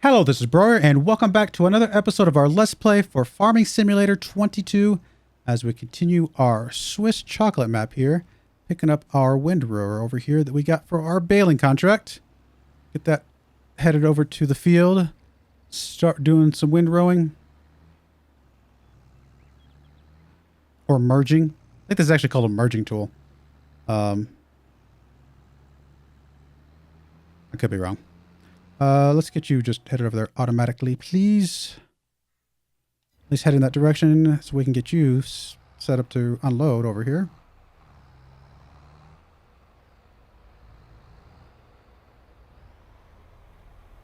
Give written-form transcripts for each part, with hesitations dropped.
Hello, this is Broyar, and welcome back to another episode of our Let's Play for Farming Simulator 22 as we continue our Swiss chocolate map here, picking up our windrower over here that we got for our baling contract. Get that headed over to the field, start doing some windrowing. Or merging. I think this is actually called a merging tool. I could be wrong. Let's get you just headed over there automatically, please. At least head in that direction so we can get you set up to unload over here.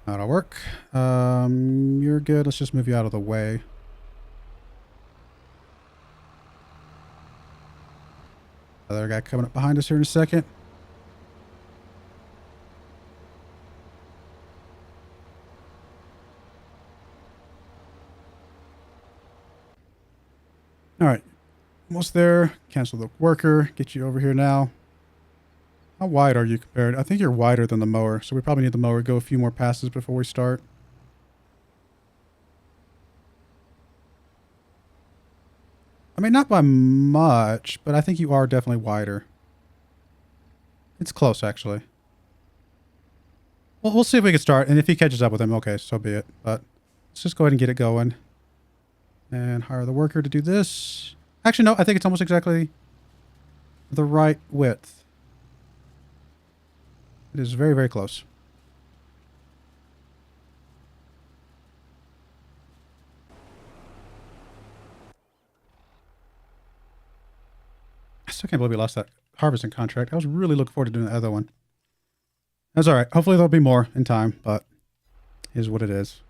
That'll work. You're good. Let's just move you out of the way. Other guy coming up behind us here in a second. All right, almost there. Cancel the worker. Get you over here now. How wide are you compared? I think you're wider than the mower, so we probably need the mower to go a few more passes before we start. I mean, not by much, but I think you are definitely wider. It's close, actually. Well, we'll see if we can start, and if he catches up with him, okay, so be it. But let's just go ahead and get it going. And hire the worker to do this. Actually, no, I think it's almost exactly the right width. It is very, very close. I still can't believe we lost that harvesting contract. I was really looking forward to doing the other one. That's all right. Hopefully there'll be more in time, but it is what it is.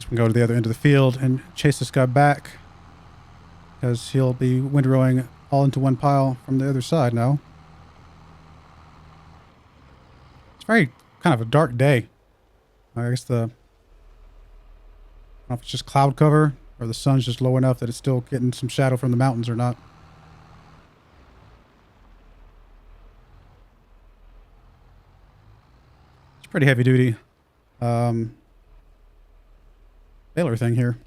We can go to the other end of the field and chase this guy back because he'll be windrowing all into one pile from the other side now. It's very kind of a dark day. I guess I don't know if it's just cloud cover or the sun's just low enough that it's still getting some shadow from the mountains or not. It's pretty heavy duty. Baler thing here.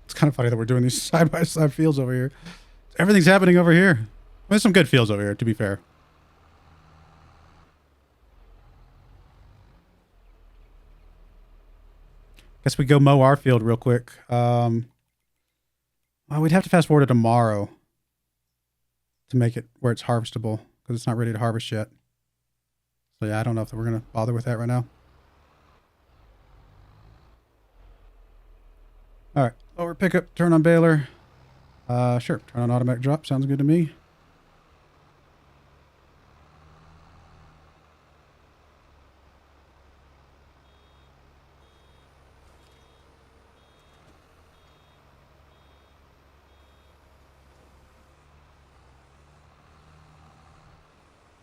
It's kind of funny that we're doing these side-by-side fields over here. Everything's happening over here. There's some good fields over here, to be fair. Guess we go mow our field real quick. Well, we'd have to fast forward to tomorrow to make it where it's harvestable because it's not ready to harvest yet. So yeah, I don't know if we're going to bother with that right now. All right, lower pickup, turn on baler. Sure, turn on automatic drop. Sounds good to me.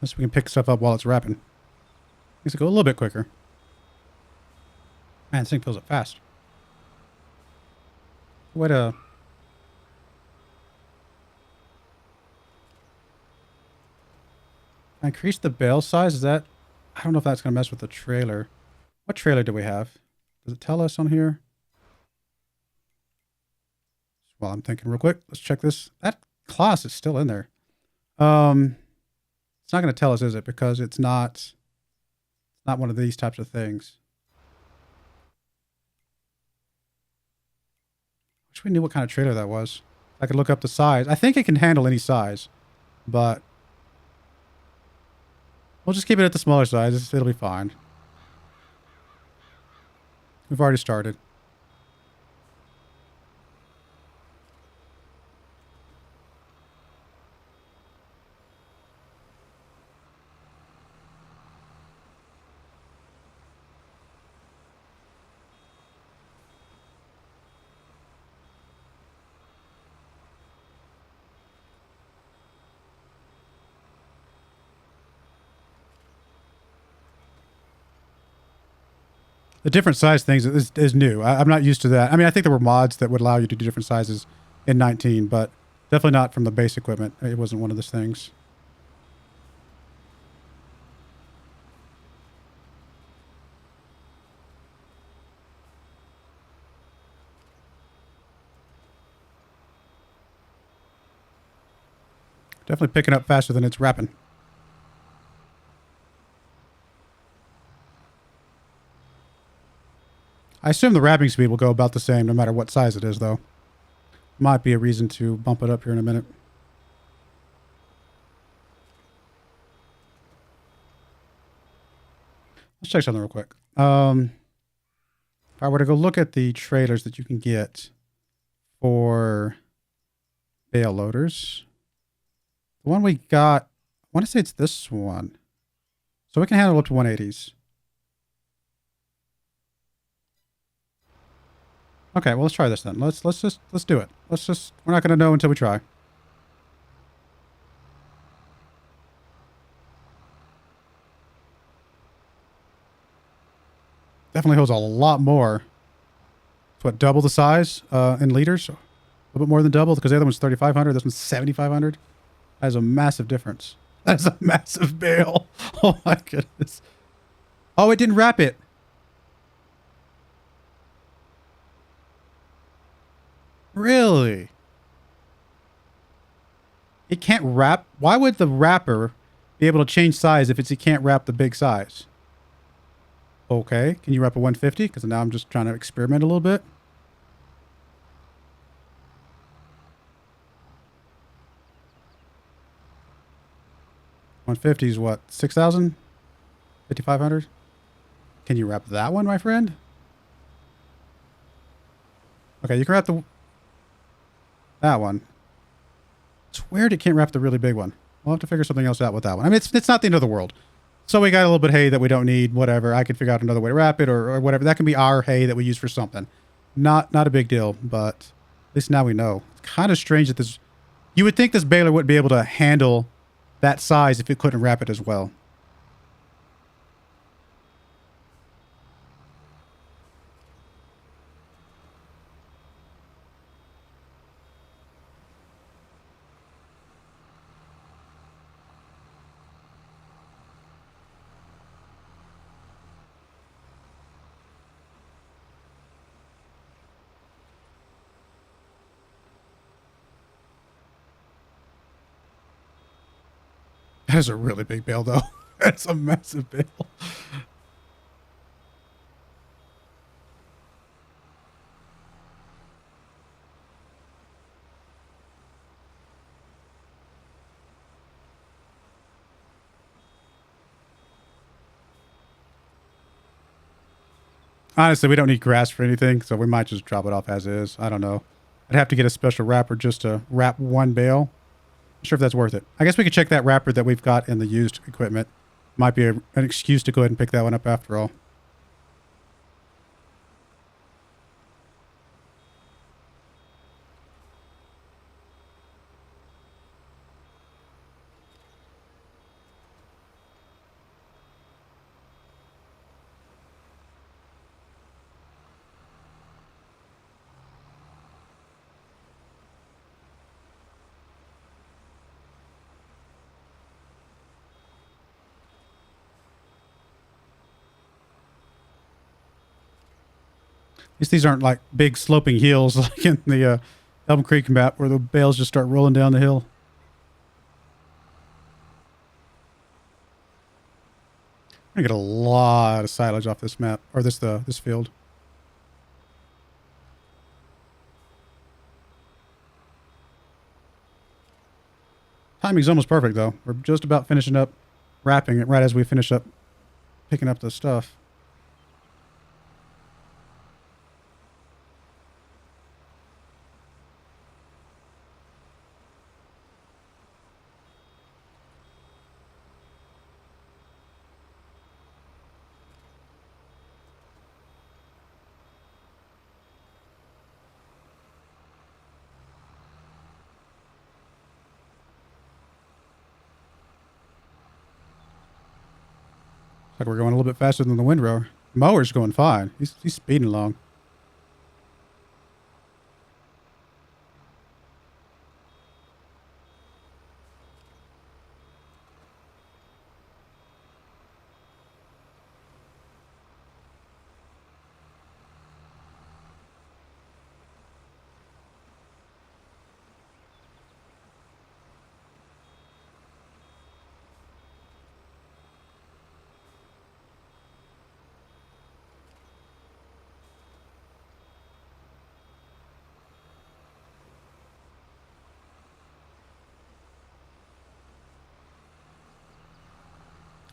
Unless we can pick stuff up while it's wrapping. Needs to go a little bit quicker. Man, this thing fills up fast. Way to... increase the bale size? Is that... I don't know if that's going to mess with the trailer. What trailer do we have? Does it tell us on here? While I'm thinking real quick, let's check this. That class is still in there. It's not going to tell us, is it? Because it's not one of these types of things. Wish we knew what kind of trailer that was. I could look up the size. I think it can handle any size, but we'll just keep it at the smaller size. It'll be fine. We've already started. The different size things is new. I'm not used to that. I mean, I think there were mods that would allow you to do different sizes in 19, but definitely not from the base equipment. It wasn't one of those things. Definitely picking up faster than it's wrapping. I assume the wrapping speed will go about the same no matter what size it is, though. Might be a reason to bump it up here in a minute. Let's check something real quick. If I were to go look at the trailers that you can get for bale loaders, the one we got, I want to say it's this one. So we can handle up to 180s. Okay, well, let's try this then. Let's do it. We're not going to know until we try. Definitely holds a lot more. It's what, double the size in liters? A little bit more than double, because the other one's 3,500. This one's 7,500. That is a massive difference. That is a massive bale. Oh my goodness. Oh, it didn't wrap it. Really? It can't wrap? Why would the wrapper be able to change size if it can't wrap the big size? Okay, can you wrap a 150? Because now I'm just trying to experiment a little bit. $150 is what? 6,000? 5,500? Can you wrap that one, my friend? Okay, you can wrap that one. It's weird it can't wrap the really big one. We'll have to figure something else out with that one. I mean, it's not the end of the world. So we got a little bit of hay that we don't need, whatever. I could figure out another way to wrap it or whatever. That can be our hay that we use for something. Not a big deal, but at least now we know. It's kind of strange that this... You would think this baler wouldn't be able to handle that size if it couldn't wrap it as well. That is a really big bale, though. That's a massive bale. Honestly, we don't need grass for anything, so we might just drop it off as is. I don't know. I'd have to get a special wrapper just to wrap one bale. Not sure if that's worth it. I guess we could check that wrapper that we've got in the used equipment. Might be an excuse to go ahead and pick that one up after all. At least these aren't like big sloping hills like in the Elm Creek map where the bales just start rolling down the hill. I'm gonna get a lot of silage off this map, or this field. Timing's almost perfect though. We're just about finishing up wrapping it right as we finish up picking up the stuff. Like we're going a little bit faster than the windrower. Mower's going fine. He's speeding along.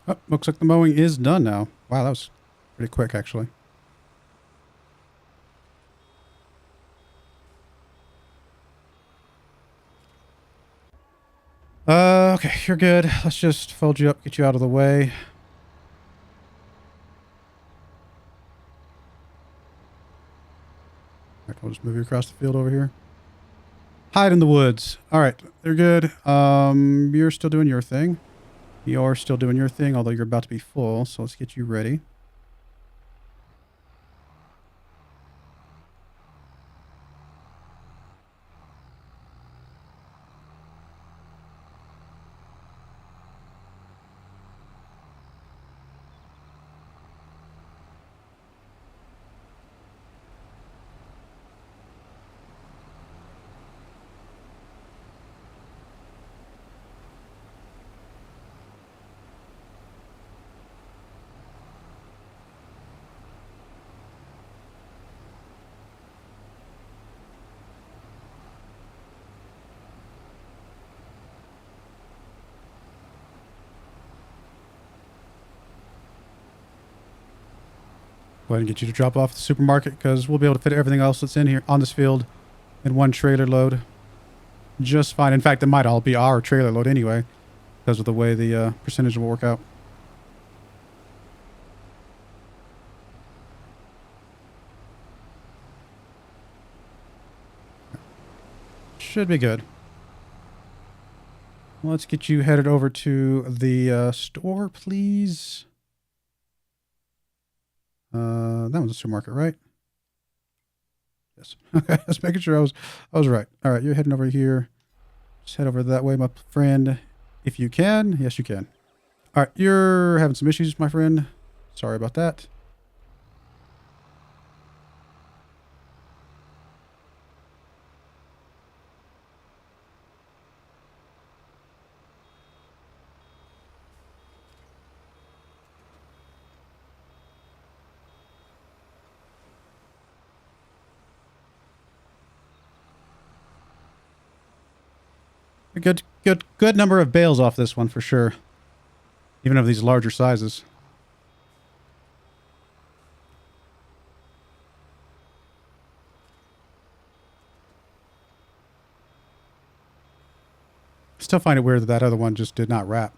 Oh, looks like the mowing is done now. Wow, that was pretty quick, actually. Okay, you're good. Let's just fold you up, get you out of the way. All right, we'll just move you across the field over here. Hide in the woods. All right, they're good. You're still doing your thing. You're still doing your thing, although you're about to be full. So let's get you ready. Go ahead and get you to drop off at the supermarket because we'll be able to fit everything else that's in here on this field in one trailer load. Just fine. In fact, it might all be our trailer load anyway because of the way the percentage will work out. Should be good. Let's get you headed over to the store, please. That was a supermarket, right? Yes. Okay, just making sure I was right. All right, you're heading over here. Just head over that way, my friend, if you can. Yes, you can. All right, you're having some issues, my friend. Sorry about that. A good number of bales off this one for sure. Even of these larger sizes. Still find it weird that other one just did not wrap.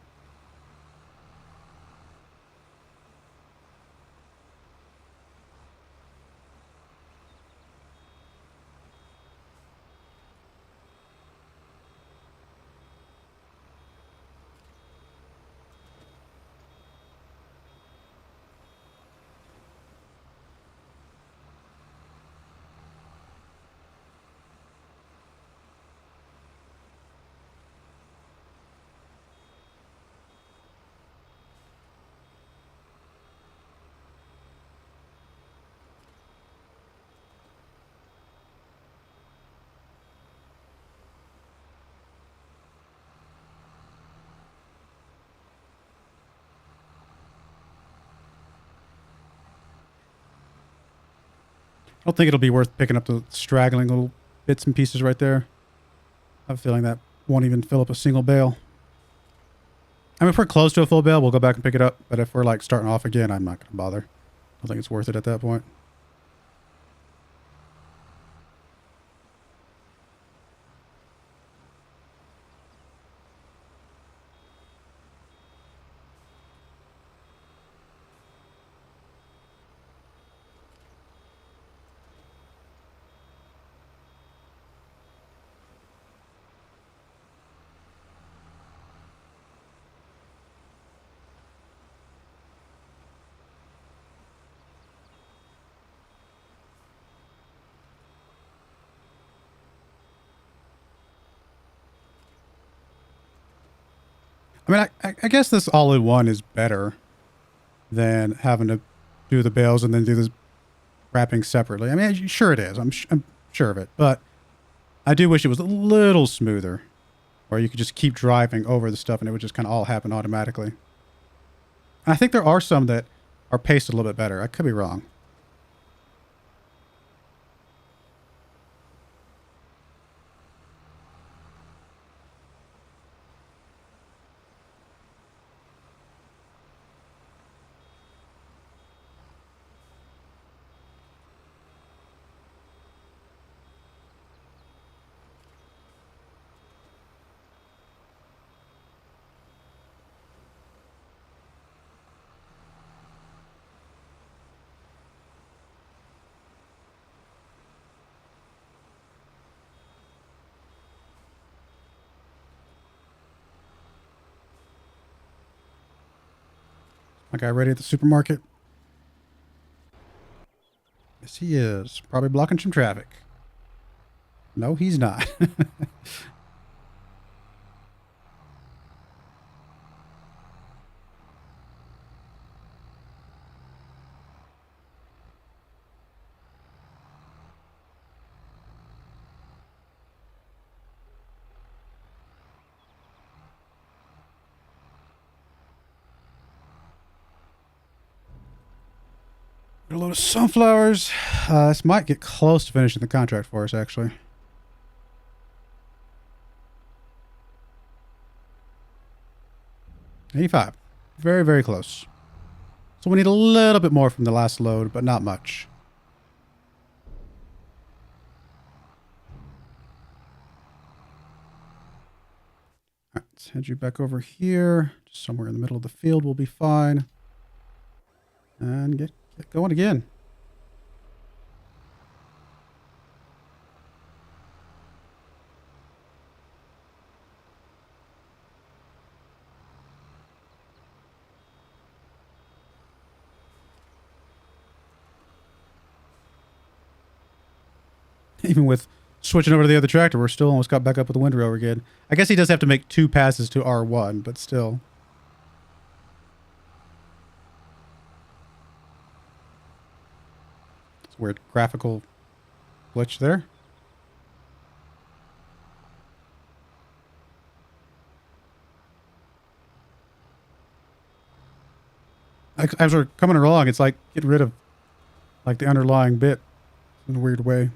I don't think it'll be worth picking up the straggling little bits and pieces right there. I have a feeling that won't even fill up a single bale. I mean, if we're close to a full bale, we'll go back and pick it up. But if we're like starting off again, I'm not going to bother. I don't think it's worth it at that point. I mean, I guess this all-in-one is better than having to do the bales and then do the wrapping separately. I mean, sure it is. I'm sure of it. But I do wish it was a little smoother, or you could just keep driving over the stuff and it would just kind of all happen automatically. And I think there are some that are paced a little bit better. I could be wrong. My guy ready at the supermarket? Yes, he is. Probably blocking some traffic. No, he's not. A load of sunflowers. This might get close to finishing the contract for us, actually. $85. Very, very close. So we need a little bit more from the last load, but not much. All right, let's head you back over here. Just somewhere in the middle of the field will be fine. And get going again. Even with switching over to the other tractor, we're still almost got back up with the windrower again. I guess he does have to make 2 passes to R1, but still. It's a weird graphical glitch there. As we're coming along, it's like get rid of like the underlying bit in a weird way.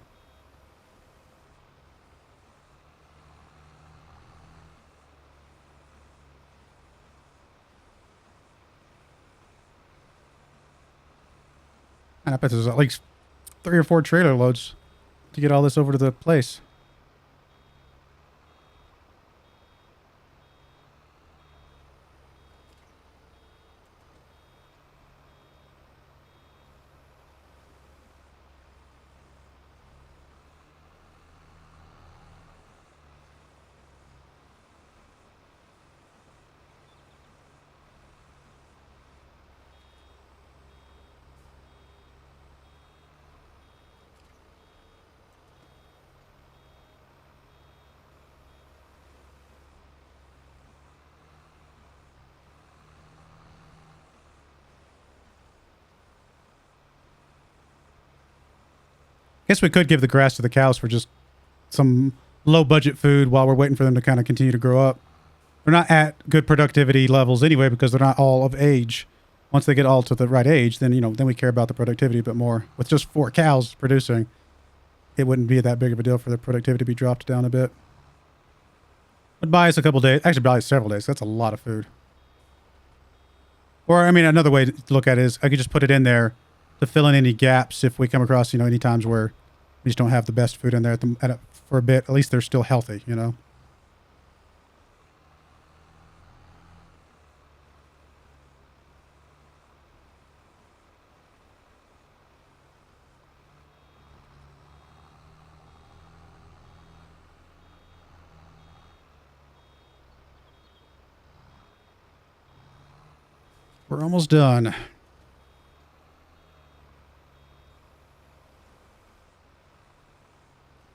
And I bet there's at least 3 or 4 trailer loads to get all this over to the place. Guess we could give the grass to the cows for just some low budget food while we're waiting for them to kind of continue to grow up. They're not at good productivity levels anyway because they're not all of age. Once they get all to the right age, then, you know, then we care about the productivity a bit more. With just 4 cows producing, it wouldn't be that big of a deal for the productivity to be dropped down a bit. Would buy us a couple days, actually buy us several days. That's a lot of food. Or, I mean, another way to look at it is I could just put it in there to fill in any gaps if we come across, you know, any times where we just don't have the best food in there for a bit. At least they're still healthy, you know? We're almost done.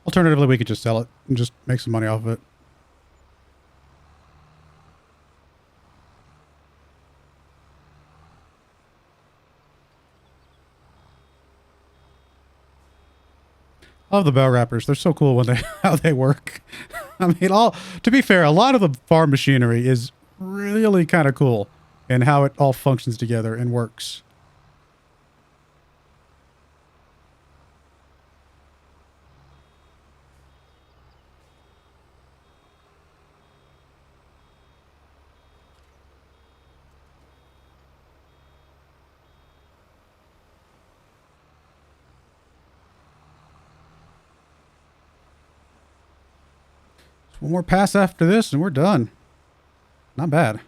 Alternatively, we could just sell it and just make some money off of it. I love the bell wrappers. They're so cool when they how they work. I mean, all to be fair, a lot of the farm machinery is really kind of cool in how it all functions together and works. One more pass after this and we're done. Not bad.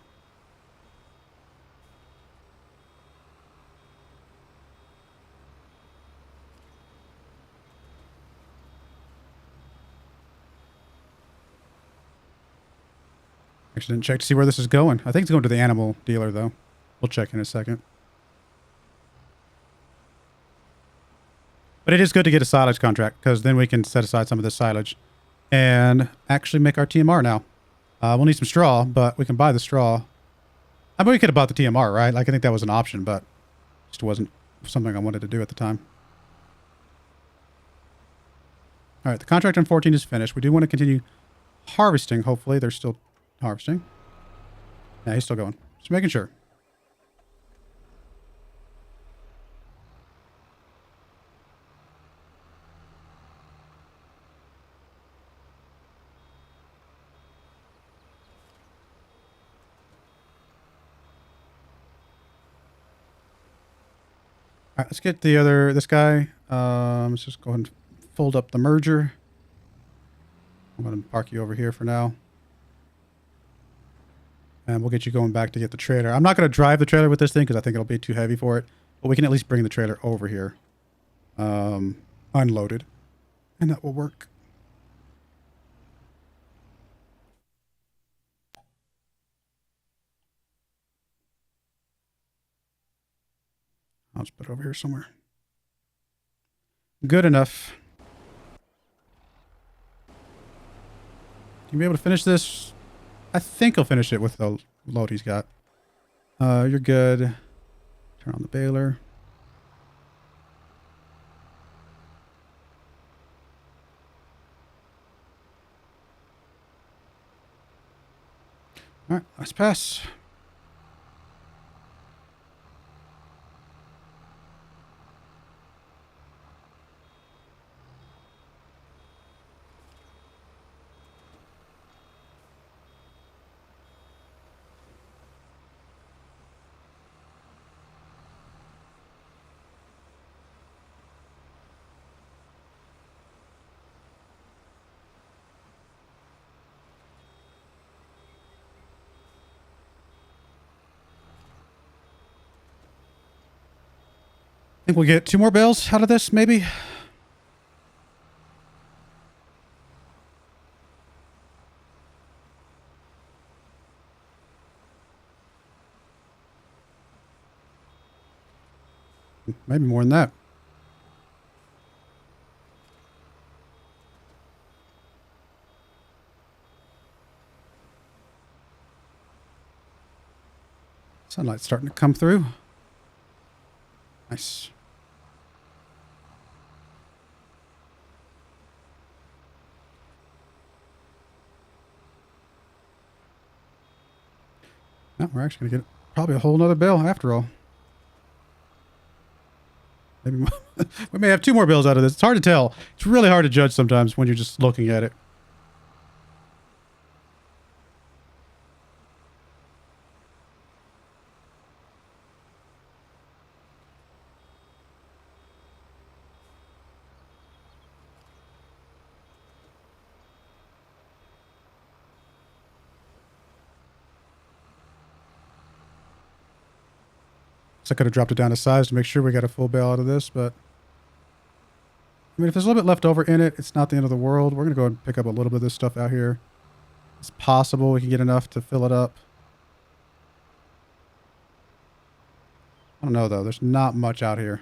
Actually didn't check to see where this is going. I think it's going to the animal dealer though. We'll check in a second. But it is good to get a silage contract because then we can set aside some of this silage and actually make our TMR now. We'll need some straw, but we can buy the straw. I mean, we could have bought the TMR, right? Like, I think that was an option, but just wasn't something I wanted to do at the time. All right, the contract on 14 is finished. We do want to continue harvesting, hopefully. They're still harvesting. Yeah, he's still going. Just making sure. All right, let's get this guy. Let's just go ahead and fold up the merger. I'm going to park you over here for now. And we'll get you going back to get the trailer. I'm not going to drive the trailer with this thing because I think it'll be too heavy for it. But we can at least bring the trailer over here. Unloaded. And that will work. I'll just put it over here somewhere. Good enough. You be able to finish this? I think he'll finish it with the load he's got. You're good. Turn on the baler. All right, let's pass. I think we'll get 2 more bales out of this, maybe. Maybe more than that. Sunlight's starting to come through. Nice. No, we're actually going to get probably a whole nother bale after all. Maybe we may have 2 more bales out of this. It's hard to tell. It's really hard to judge sometimes when you're just looking at it. So I could have dropped it down to size to make sure we got a full bale out of this, but I mean, if there's a little bit left over in it, it's not the end of the world. We're going to go and pick up a little bit of this stuff out here. It's possible we can get enough to fill it up. I don't know, though. There's not much out here.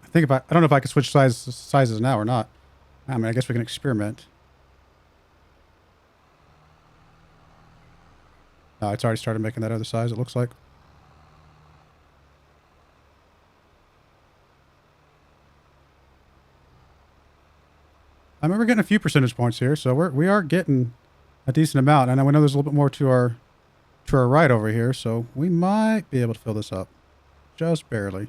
I think if I don't know if I can switch sizes now or not. I mean, I guess we can experiment. No, it's already started making that other size, it looks like. I remember getting a few percentage points here, so we are getting a decent amount. And I know there's a little bit more to our right over here, so we might be able to fill this up. Just barely.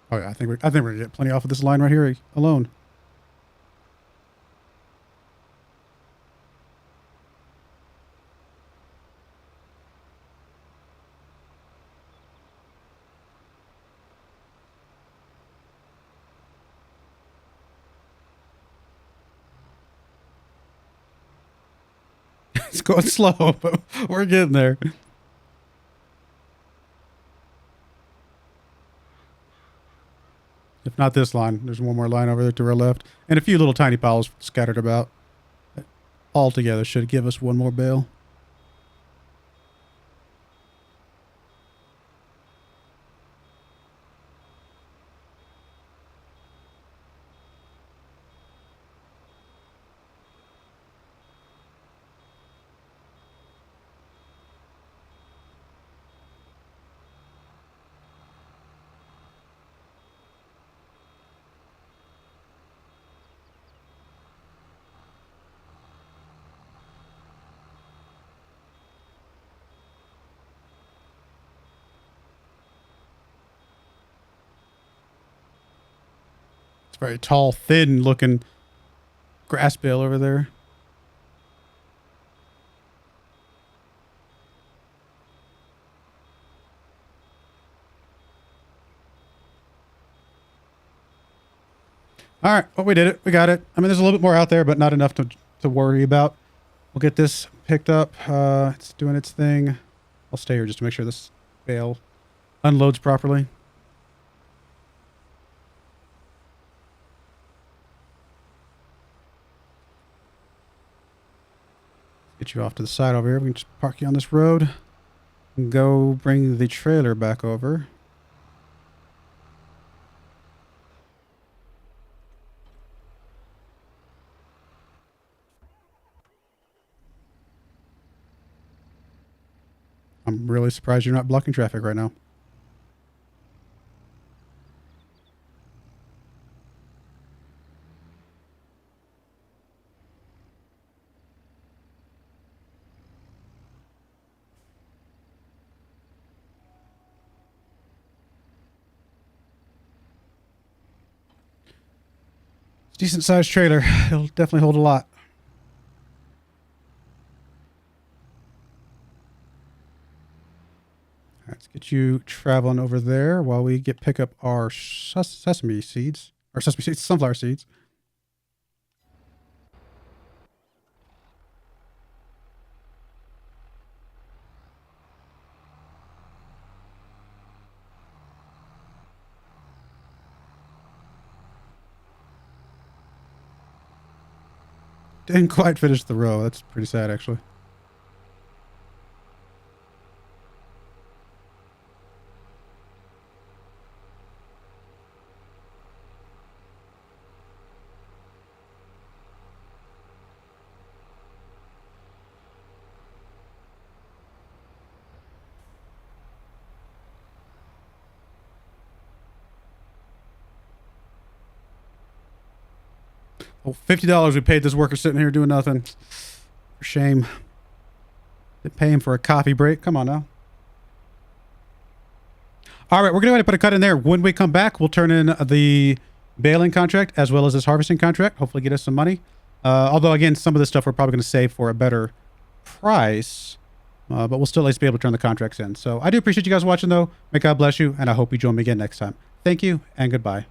Oh yeah, I think we're gonna get plenty off of this line right here alone. It's going slow, but we're getting there. If not this line, there's one more line over there to our left. And a few little tiny piles scattered about. All together should give us one more bale. Very tall, thin looking grass bale over there. All right. Well, we did it. We got it. I mean, there's a little bit more out there, but not enough to worry about. We'll get this picked up. It's doing its thing. I'll stay here just to make sure this bale unloads properly. Get you off to the side over here. We can just park you on this road and go bring the trailer back over. I'm really surprised you're not blocking traffic right now. Decent sized trailer. It'll definitely hold a lot. All right, let's get you traveling over there while we pick up our sesame seeds. Or sesame seeds, sunflower seeds. Didn't quite finish the row. That's pretty sad, actually. Oh, $50 we paid this worker sitting here doing nothing. For shame. Didn't pay him for a coffee break. Come on now. All right, we're going to go ahead and put a cut in there. When we come back, we'll turn in the baling contract as well as this harvesting contract. Hopefully get us some money. Although, again, some of this stuff we're probably going to save for a better price. But we'll still at least be able to turn the contracts in. So I do appreciate you guys watching, though. May God bless you, and I hope you join me again next time. Thank you, and goodbye.